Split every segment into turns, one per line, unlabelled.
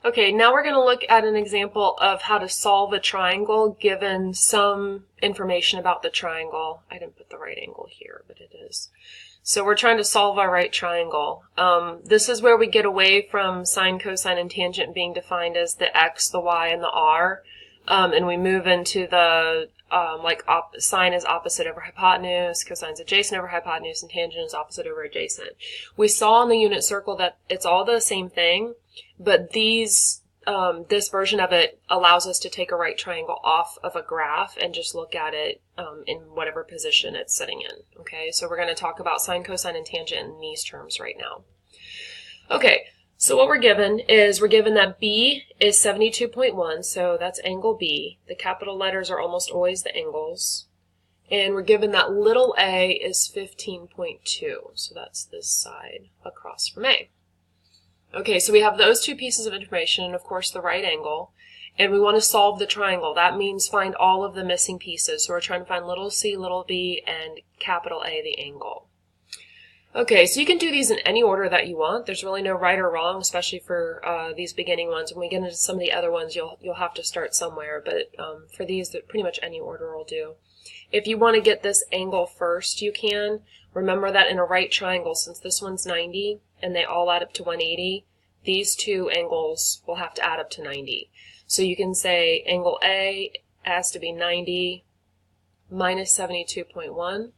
Okay, now we're going to look at an example of how to solve a triangle given some information about the triangle. I didn't put the right angle here, but it is. So we're trying to solve our right triangle. This is where we get away from sine, cosine, and tangent being defined as the x, the y, and the r, and we move into the sine is opposite over hypotenuse, cosine is adjacent over hypotenuse, and tangent is opposite over adjacent. We saw in the unit circle that it's all the same thing, but this version of it allows us to take a right triangle off of a graph and just look at it in whatever position it's sitting in. Okay, so we're going to talk about sine, cosine, and tangent in these terms right now. Okay, so what we're given that B is 72.1, so that's angle B. The capital letters are almost always the angles. And we're given that little a is 15.2, so that's this side across from A. Okay, so we have those two pieces of information and, of course, the right angle. And we want to solve the triangle. That means find all of the missing pieces. So we're trying to find little c, little b, and capital A, the angle. Okay, so you can do these in any order that you want. There's really no right or wrong, especially for these beginning ones. When we get into some of the other ones, you'll have to start somewhere. But for these, pretty much any order will do. If you want to get this angle first, you can. Remember that in a right triangle, since this one's 90 and they all add up to 180, these two angles will have to add up to 90. So you can say angle A has to be 90 minus 72.1,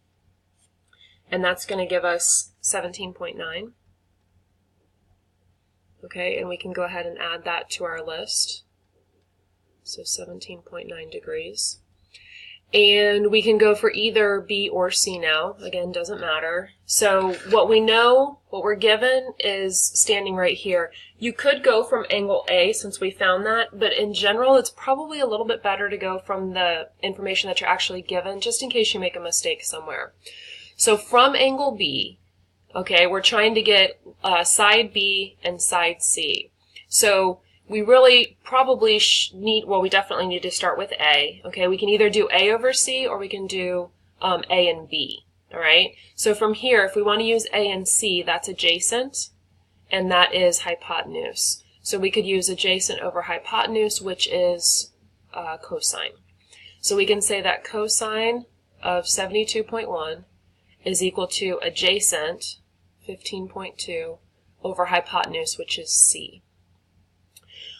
and that's going to give us 17.9. Okay, and we can go ahead and add that to our list. So 17.9 degrees. And we can go for either B or C now. Again, doesn't matter. So what we know, what we're given is standing right here. You could go from angle A since we found that, but in general it's probably a little bit better to go from the information that you're actually given, just in case you make a mistake somewhere. So from angle B, okay, we're trying to get side B and side C. So we really probably we definitely need to start with A. Okay, we can either do A over C or we can do A and B. All right, so from here, if we want to use A and C, that's adjacent, and that is hypotenuse. So we could use adjacent over hypotenuse, which is cosine. So we can say that cosine of 72.1 is equal to adjacent, 15.2, over hypotenuse, which is C.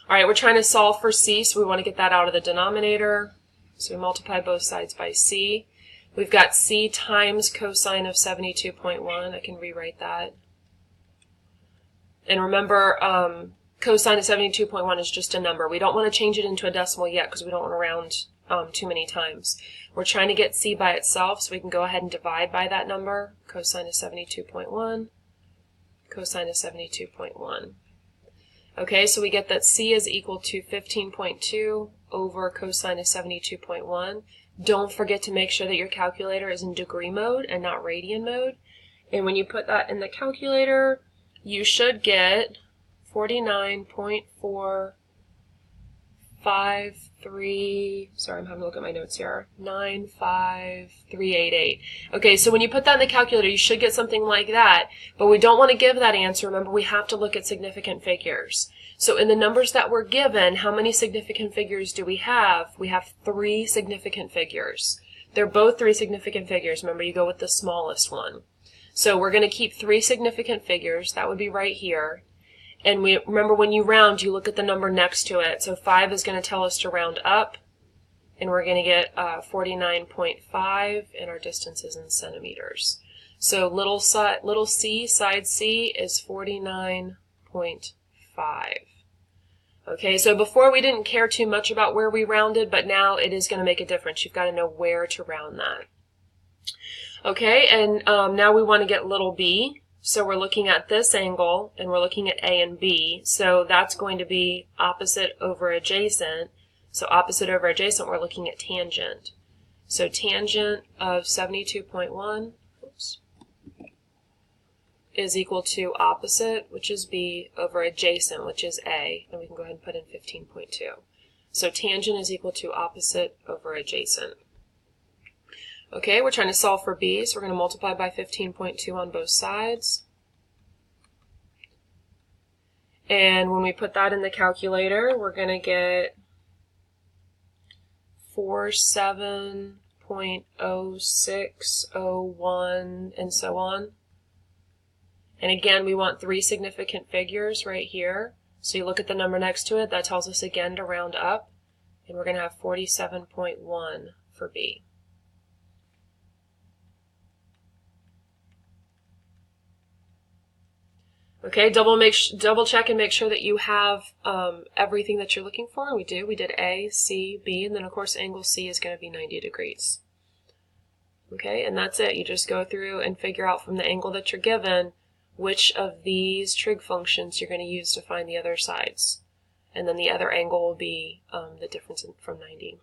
All right, we're trying to solve for C, so we want to get that out of the denominator. So we multiply both sides by C. We've got C times cosine of 72.1. I can rewrite that. And remember, cosine of 72.1 is just a number. We don't want to change it into a decimal yet because we don't want to round too many times. We're trying to get C by itself, so we can go ahead and divide by that number. Cosine of 72.1, cosine of 72.1. Okay, so we get that C is equal to 15.2 over cosine of 72.1. Don't forget to make sure that your calculator is in degree mode and not radian mode. And when you put that in the calculator, you should get 49.453, sorry, I'm having a look at my notes here, 95388. Okay, so when you put that in the calculator, you should get something like that, but we don't want to give that answer. Remember, we have to look at significant figures. So in the numbers that we're given, how many significant figures do we have? We have 3 significant figures. They're both 3 significant figures. Remember, you go with the smallest one. So we're going to keep 3 significant figures. That would be right here. And remember, when you round, you look at the number next to it. So 5 is going to tell us to round up, and we're going to get 49.5, and our distance is in centimeters. So little c, side C, is 49.5. Okay, so before we didn't care too much about where we rounded, but now it is going to make a difference. You've got to know where to round that. Okay, and now we want to get little b. So we're looking at this angle, and we're looking at A and B. So that's going to be opposite over adjacent. So opposite over adjacent, we're looking at tangent. So tangent of 72.1 is equal to opposite, which is B, over adjacent, which is A. And we can go ahead and put in 15.2. So tangent is equal to opposite over adjacent. Okay, we're trying to solve for B, so we're going to multiply by 15.2 on both sides. And when we put that in the calculator, we're going to get 47.0601 and so on. And again, we want 3 significant figures right here. So you look at the number next to it, that tells us again to round up. And we're going to have 47.1 for B. Okay, double check and make sure that you have everything that you're looking for. We do. We did A, C, B, and then of course angle C is going to be 90 degrees. Okay, and that's it. You just go through and figure out from the angle that you're given which of these trig functions you're going to use to find the other sides. And then the other angle will be the difference from 90.